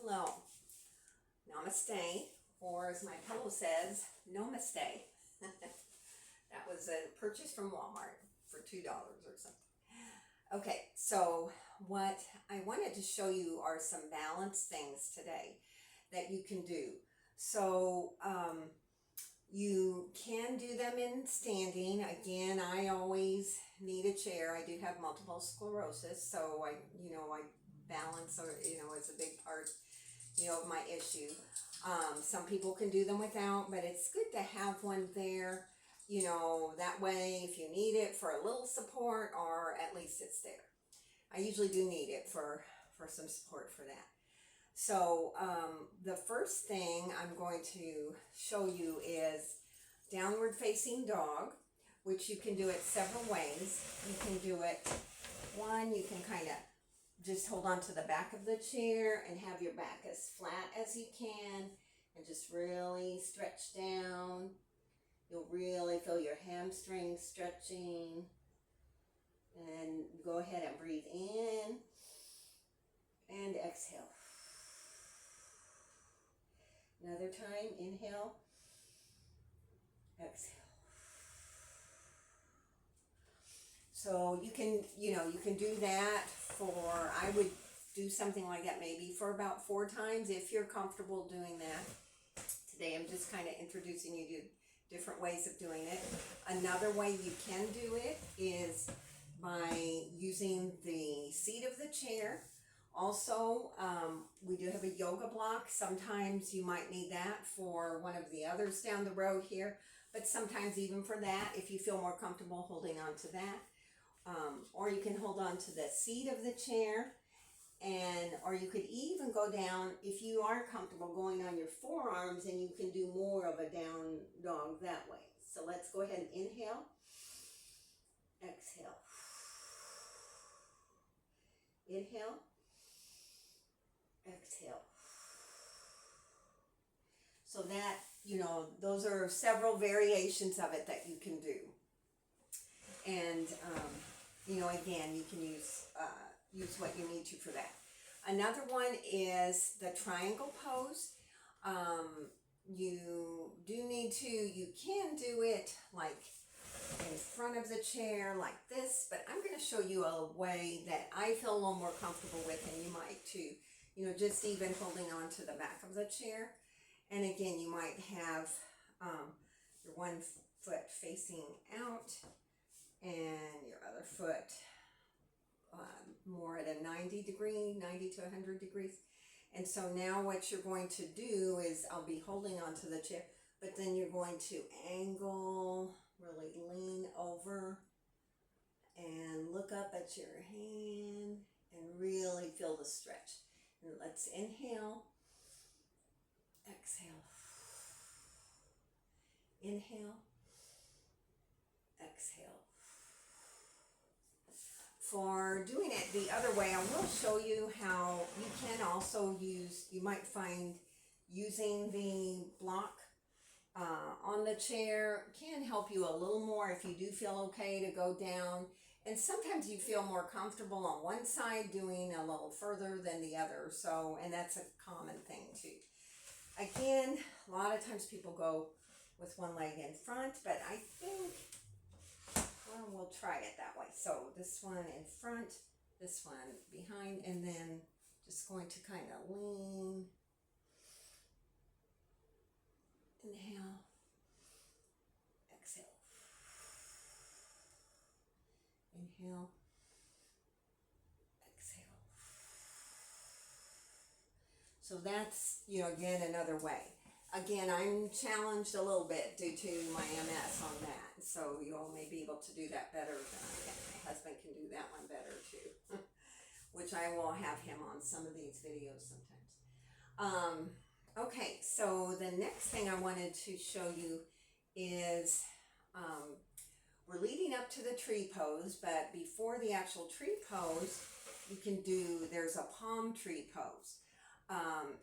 Hello, namaste, or as my pillow says, no mistake. That was a purchase from Walmart for $2 or something. Okay, so what I wanted to show you are some balance things today that you can do. So you can do them in standing. Again, I always need a chair. I do have multiple sclerosis, so I balance, or is a big part of my issue. Some people can do them without, but it's good to have one there, that way if you need it for a little support, or at least it's there. I usually do need it for some support for that. So the first thing I'm going to show you is downward facing dog, which you can do it several ways. You can do it, you can kind of just hold on to the back of the chair and have your back as flat as you can and just really stretch down. You'll really feel your hamstrings stretching. And go ahead and breathe in and exhale. Another time, inhale, exhale. So you can do that I would do something like that maybe for about 4 times if you're comfortable doing that. Today I'm just kind of introducing you to different ways of doing it. Another way you can do it is by using the seat of the chair. Also, we do have a yoga block. Sometimes you might need that for one of the others down the road here, but sometimes even for that, if you feel more comfortable holding on to that. Or you can hold on to the seat of the chair, or you could even go down, if you are comfortable, going on your forearms, and you can do more of a down dog that way. So let's go ahead and inhale, exhale, inhale, exhale. So that, those are several variations of it that you can do. And, again, you can use what you need to for that. Another one is the triangle pose. You can do it like in front of the chair like this, but I'm going to show you a way that I feel a little more comfortable with, and you might too. Just even holding on to the back of the chair. And again, you might have your one foot facing out and your other foot more at a 90 to 100 degrees. And so now what you're going to do is, I'll be holding onto the chair, but then you're going to angle, really lean over and look up at your hand and really feel the stretch. And let's inhale, exhale, inhale, exhale. For doing it the other way, I will show you how you can also you might find using the block on the chair can help you a little more if you do feel okay to go down. And sometimes you feel more comfortable on one side doing a little further than the other. And that's a common thing too. Again, a lot of times people go with one leg in front, but I think we'll try it that way. So this one in front, this one behind, and then just going to kind of lean. Inhale, exhale. Inhale, exhale. So that's, again, another way. Again, I'm challenged a little bit due to my MS on that. So you all may be able to do that better than I can. My husband can do that one better too, which I will have him on some of these videos sometimes. Okay, so the next thing I wanted to show you is we're leading up to the tree pose, but before the actual tree pose, there's a palm tree pose.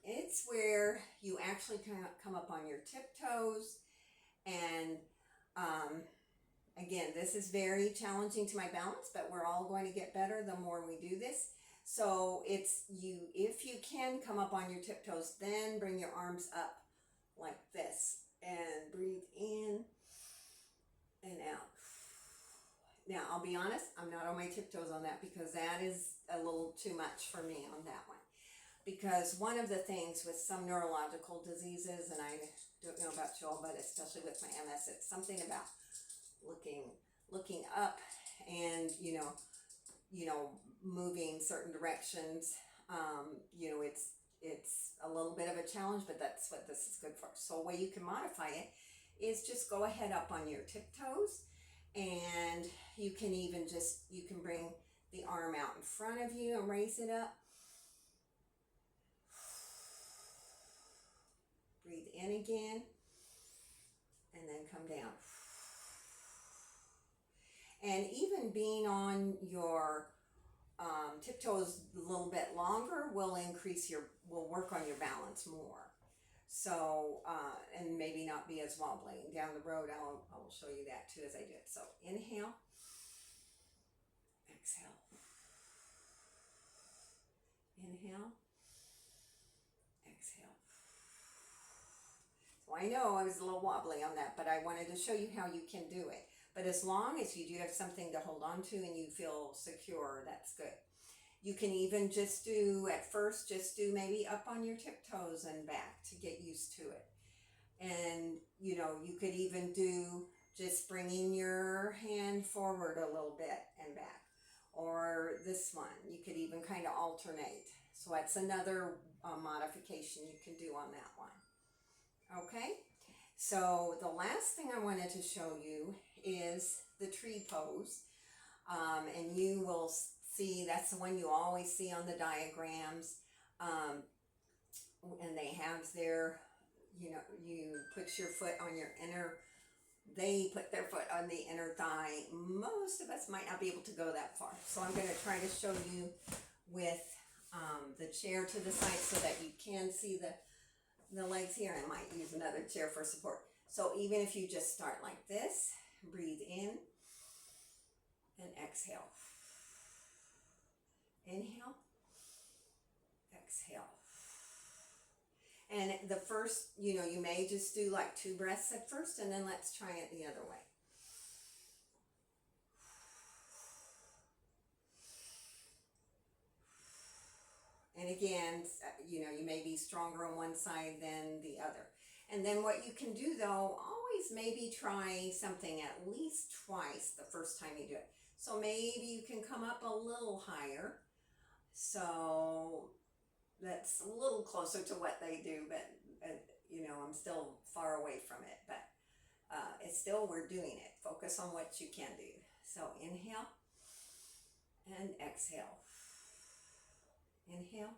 It's where you actually come up on your tiptoes, and again, this is very challenging to my balance, but we're all going to get better the more we do this. So it's you, if you can come up on your tiptoes, then bring your arms up like this and breathe in and out. Now, I'll be honest, I'm not on my tiptoes on that because that is a little too much for me on that one. Because one of the things with some neurological diseases, and I don't know about you all, but especially with my MS, it's something about looking up and, moving certain directions. It's a little bit of a challenge, but that's what this is good for. So a way you can modify it is just go ahead up on your tiptoes, and you can even you can bring the arm out in front of you and raise it up. Breathe in again, and then come down. And even being on your tiptoes a little bit longer will work on your balance more. So, and maybe not be as wobbly. Down the road, I'll show you that too as I do it. So inhale, exhale, inhale, exhale. So I know I was a little wobbly on that, but I wanted to show you how you can do it. But as long as you do have something to hold on to and you feel secure, that's good. You can even at first do maybe up on your tiptoes and back to get used to it. And, you could even do just bringing your hand forward a little bit and back. Or this one, you could even kind of alternate. So that's another modification you can do on that one. Okay? So the last thing I wanted to show you is the tree pose. And you will see, that's the one you always see on the diagrams. And they have their, you put your foot on your they put their foot on the inner thigh. Most of us might not be able to go that far. So I'm going to try to show you with the chair to the side so that you can see the legs here. I might use another chair for support. So even if you just start like this, breathe in and exhale. Inhale, exhale. And the first, you may just do like 2 breaths at first, and then let's try it the other way. And again, you may be stronger on one side than the other. And then what you can do though, always maybe try something at least twice the first time you do it. So maybe you can come up a little higher. So that's a little closer to what they do, but I'm still far away from it, but it's still, we're doing it. Focus on what you can do. So inhale and exhale. Inhale,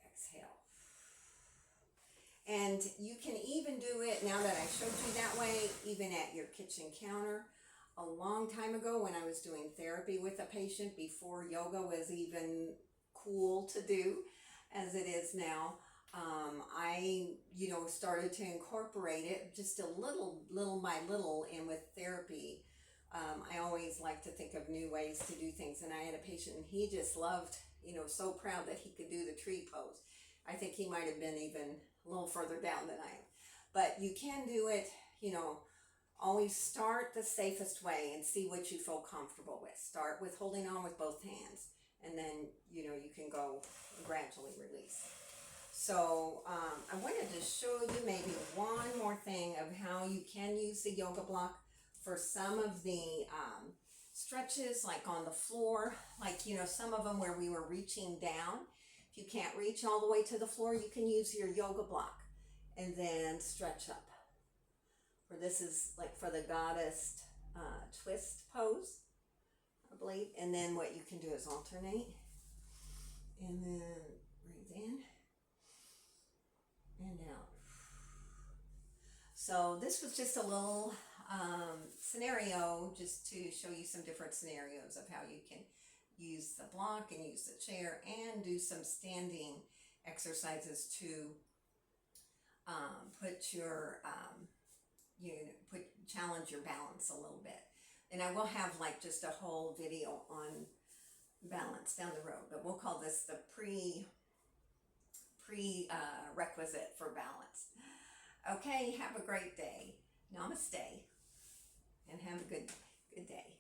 exhale. And you can even do it, now that I showed you that way, even at your kitchen counter. A long time ago when I was doing therapy with a patient, before yoga was even cool to do as it is now, I started to incorporate it just a little by little in with therapy. I always like to think of new ways to do things, and I had a patient and he just loved, so proud that he could do the tree pose. I think he might have been even a little further down than I am. But you can do it, always start the safest way and see what you feel comfortable with. Start with holding on with both hands, and then, you can go gradually release. So I wanted to show you maybe one more thing of how you can use the yoga block for some of the stretches, like on the floor, like, some of them where we were reaching down. If you can't reach all the way to the floor, you can use your yoga block and then stretch up. Or this is like for the goddess twist pose, I believe. And then what you can do is alternate. And then breathe in and out. So this was just a little scenario just to show you some different scenarios of how you can use the block and use the chair and do some standing exercises to challenge your balance a little bit. And I will have like just a whole video on balance down the road, but we'll call this the prerequisite for balance. Okay, have a great day. Namaste, and have a good day.